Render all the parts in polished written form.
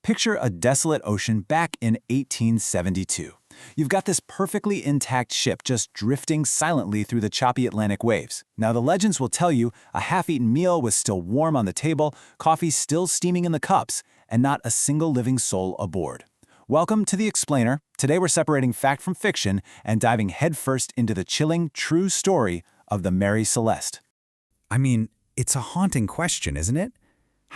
Picture a desolate ocean back in 1872. You've got this perfectly intact ship just drifting silently through the choppy Atlantic waves. Now, the legends will tell you a half-eaten meal was still warm on the table, coffee still steaming in the cups, and not a single living soul aboard. Welcome to The Explainer. Today we're separating fact from fiction and diving headfirst into the chilling, true story of the Mary Celeste. I mean, it's a haunting question, isn't it?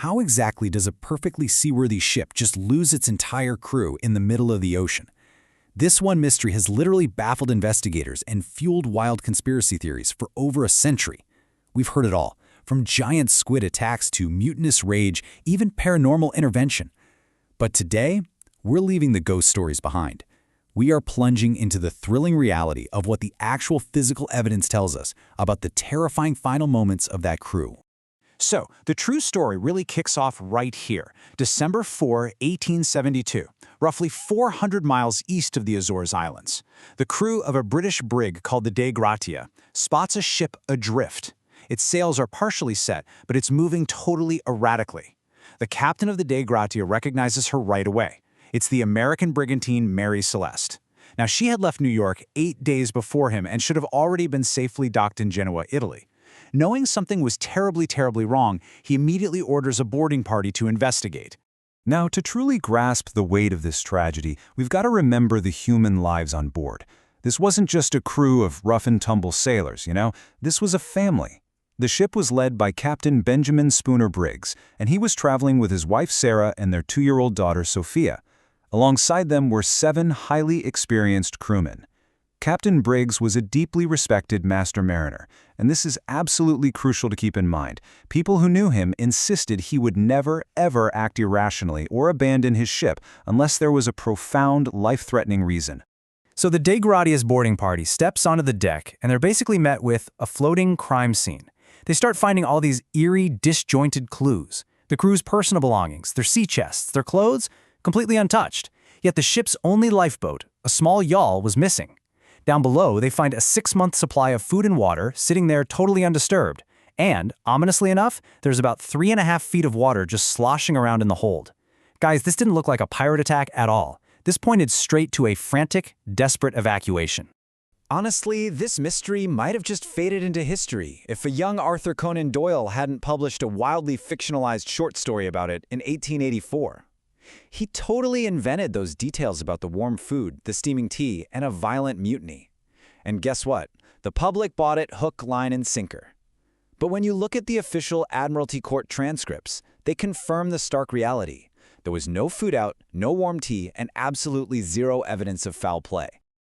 How exactly does a perfectly seaworthy ship just lose its entire crew in the middle of the ocean? This one mystery has literally baffled investigators and fueled wild conspiracy theories for over a century. We've heard it all, from giant squid attacks to mutinous rage, even paranormal intervention. But today, we're leaving the ghost stories behind. We are plunging into the thrilling reality of what the actual physical evidence tells us about the terrifying final moments of that crew. So, the true story really kicks off right here, December 4, 1872, roughly 400 miles east of the Azores Islands. The crew of a British brig called the Dei Gratia spots a ship adrift. Its sails are partially set, but it's moving totally erratically. The captain of the Dei Gratia recognizes her right away. It's the American brigantine Mary Celeste. Now, she had left New York 8 days before him and should have already been safely docked in Genoa, Italy. Knowing something was terribly wrong, he immediately orders a boarding party to investigate. Now, to truly grasp the weight of this tragedy, we've got to remember the human lives on board. This wasn't just a crew of rough-and-tumble sailors, This was a family. The ship was led by Captain Benjamin Spooner Briggs, and he was traveling with his wife Sarah and their 2-year-old daughter Sophia. Alongside them were 7 highly experienced crewmen. Captain Briggs was a deeply respected master mariner, and this is absolutely crucial to keep in mind. People who knew him insisted he would never, ever act irrationally or abandon his ship unless there was a profound, life-threatening reason. So the Dei Gratia's boarding party steps onto the deck, and they're basically met with a floating crime scene. They start finding all these eerie, disjointed clues. The crew's personal belongings, their sea chests, their clothes, completely untouched. Yet the ship's only lifeboat, a small yawl, was missing. Down below, they find a 6-month supply of food and water sitting there totally undisturbed. And, ominously enough, there's about 3.5 feet of water just sloshing around in the hold. Guys, this didn't look like a pirate attack at all. This pointed straight to a frantic, desperate evacuation. Honestly, this mystery might have just faded into history if a young Arthur Conan Doyle hadn't published a wildly fictionalized short story about it in 1884. He totally invented those details about the warm food, the steaming tea, and a violent mutiny. And guess what? The public bought it hook, line, and sinker. But when you look at the official Admiralty Court transcripts, they confirm the stark reality. There was no food out, no warm tea, and absolutely zero evidence of foul play.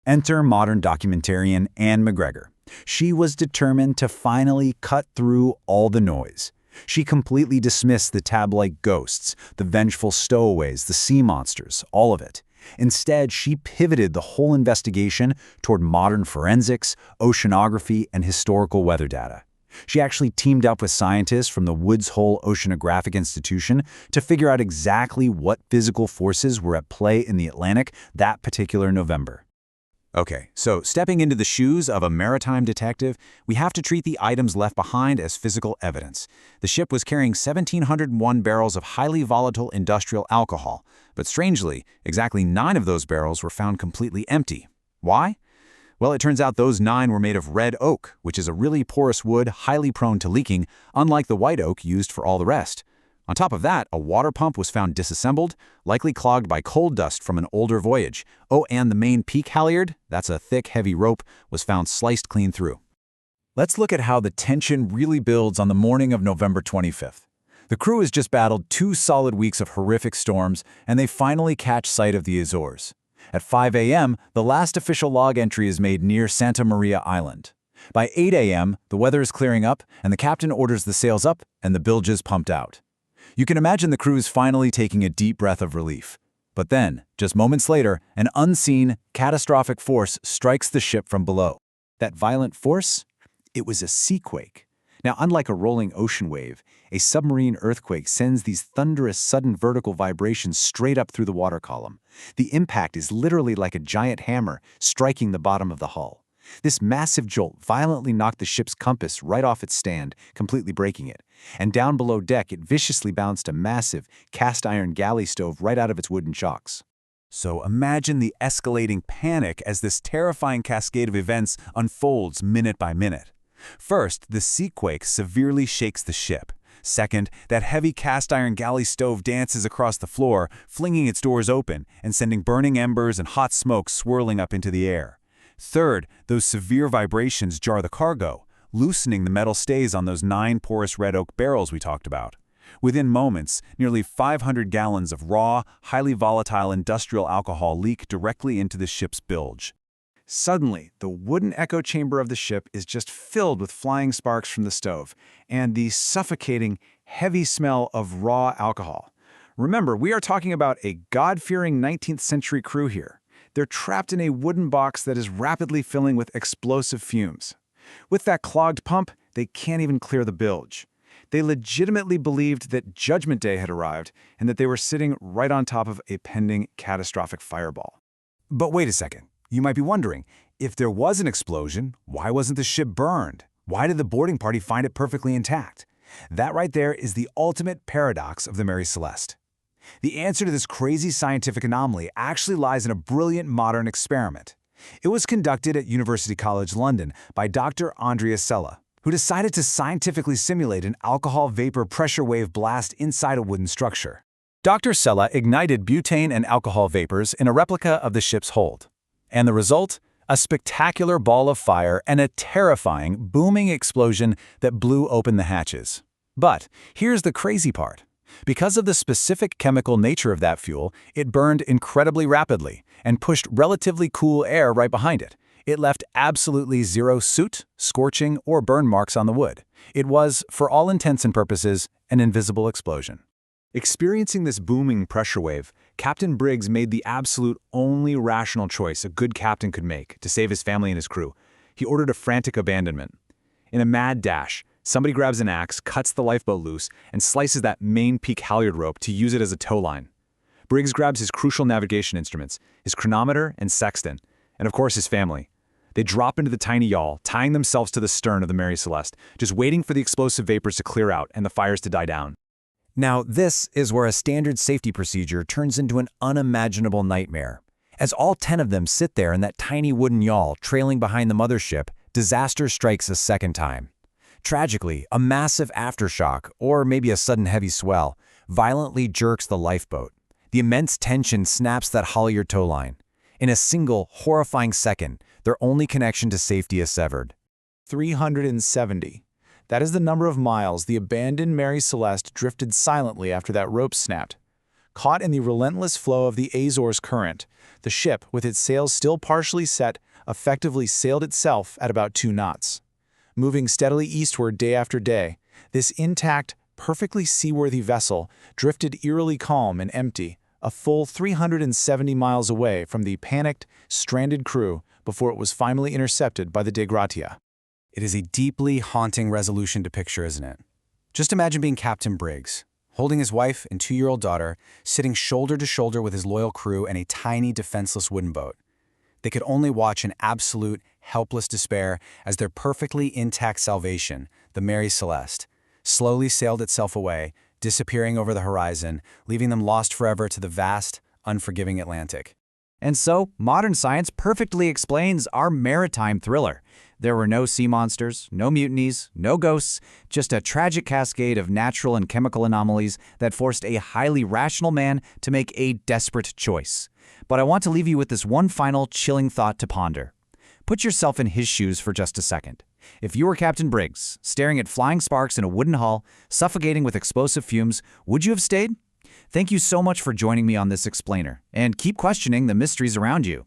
Enter modern documentarian Anne McGregor. She was determined to finally cut through all the noise. She completely dismissed the tabloid ghosts, the vengeful stowaways, the sea monsters, all of it. Instead, she pivoted the whole investigation toward modern forensics, oceanography, and historical weather data. She actually teamed up with scientists from the Woods Hole Oceanographic Institution to figure out exactly what physical forces were at play in the Atlantic that particular November. Okay, so stepping into the shoes of a maritime detective, we have to treat the items left behind as physical evidence. The ship was carrying 1,701 barrels of highly volatile industrial alcohol, but strangely, exactly 9 of those barrels were found completely empty. Why? Well, it turns out those 9 were made of red oak, which is a really porous wood highly prone to leaking, unlike the white oak used for all the rest. On top of that, a water pump was found disassembled, likely clogged by coal dust from an older voyage. Oh, and the main peak halyard, that's a thick, heavy rope, was found sliced clean through. Let's look at how the tension really builds on the morning of November 25th. The crew has just battled 2 solid weeks of horrific storms, and they finally catch sight of the Azores. At 5 a.m., the last official log entry is made near Santa Maria Island. By 8 a.m., the weather is clearing up, and the captain orders the sails up and the bilges pumped out. You can imagine the crew is finally taking a deep breath of relief. But then, just moments later, an unseen, catastrophic force strikes the ship from below. That violent force? It was a seaquake. Now, unlike a rolling ocean wave, a submarine earthquake sends these thunderous, sudden vertical vibrations straight up through the water column. The impact is literally like a giant hammer striking the bottom of the hull. This massive jolt violently knocked the ship's compass right off its stand, completely breaking it. And down below deck, it viciously bounced a massive, cast-iron galley stove right out of its wooden chocks. So imagine the escalating panic as this terrifying cascade of events unfolds minute by minute. First, the seaquake severely shakes the ship. Second, that heavy cast-iron galley stove dances across the floor, flinging its doors open and sending burning embers and hot smoke swirling up into the air. Third, those severe vibrations jar the cargo, loosening the metal stays on those 9 porous red oak barrels we talked about. Within moments, nearly 500 gallons of raw, highly volatile industrial alcohol leak directly into the ship's bilge. Suddenly, the wooden echo chamber of the ship is just filled with flying sparks from the stove and the suffocating, heavy smell of raw alcohol. Remember, we are talking about a God-fearing 19th century crew here. They're trapped in a wooden box that is rapidly filling with explosive fumes. With that clogged pump, they can't even clear the bilge. They legitimately believed that Judgment Day had arrived and that they were sitting right on top of a pending catastrophic fireball. But wait a second. You might be wondering, if there was an explosion, why wasn't the ship burned? Why did the boarding party find it perfectly intact? That right there is the ultimate paradox of the Mary Celeste. The answer to this crazy scientific anomaly actually lies in a brilliant modern experiment. It was conducted at University College London by Dr. Andrea Sella, who decided to scientifically simulate an alcohol vapor pressure wave blast inside a wooden structure. Dr. Sella ignited butane and alcohol vapors in a replica of the ship's hold. And the result? A spectacular ball of fire and a terrifying, booming explosion that blew open the hatches. But here's the crazy part. Because of the specific chemical nature of that fuel, it burned incredibly rapidly and pushed relatively cool air right behind it. It left absolutely zero soot, scorching, or burn marks on the wood. It was, for all intents and purposes, an invisible explosion. Experiencing this booming pressure wave, Captain Briggs made the absolute only rational choice a good captain could make to save his family and his crew. He ordered a frantic abandonment. In a mad dash, somebody grabs an axe, cuts the lifeboat loose, and slices that main peak halyard rope to use it as a tow line. Briggs grabs his crucial navigation instruments, his chronometer and sextant, and of course his family. They drop into the tiny yawl, tying themselves to the stern of the Mary Celeste, just waiting for the explosive vapors to clear out and the fires to die down. Now, this is where a standard safety procedure turns into an unimaginable nightmare. As all 10 of them sit there in that tiny wooden yawl trailing behind the mothership, disaster strikes a second time. Tragically, a massive aftershock, or maybe a sudden heavy swell, violently jerks the lifeboat. The immense tension snaps that halyard tow line. In a single, horrifying second, their only connection to safety is severed. 370. That is the number of miles the abandoned Mary Celeste drifted silently after that rope snapped. Caught in the relentless flow of the Azores current, the ship, with its sails still partially set, effectively sailed itself at about 2 knots. Moving steadily eastward day after day, this intact, perfectly seaworthy vessel drifted eerily calm and empty, a full 370 miles away from the panicked, stranded crew before it was finally intercepted by the Dei Gratia. It is a deeply haunting resolution to picture, isn't it? Just imagine being Captain Briggs, holding his wife and 2-year-old daughter, sitting shoulder to shoulder with his loyal crew in a tiny, defenseless wooden boat. They could only watch in absolute, helpless despair as their perfectly intact salvation, the Mary Celeste, slowly sailed itself away, disappearing over the horizon, leaving them lost forever to the vast, unforgiving Atlantic. And so, modern science perfectly explains our maritime thriller. There were no sea monsters, no mutinies, no ghosts, just a tragic cascade of natural and chemical anomalies that forced a highly rational man to make a desperate choice. But I want to leave you with this one final chilling thought to ponder. Put yourself in his shoes for just a second. If you were Captain Briggs, staring at flying sparks in a wooden hull, suffocating with explosive fumes, would you have stayed? Thank you so much for joining me on this explainer, and keep questioning the mysteries around you.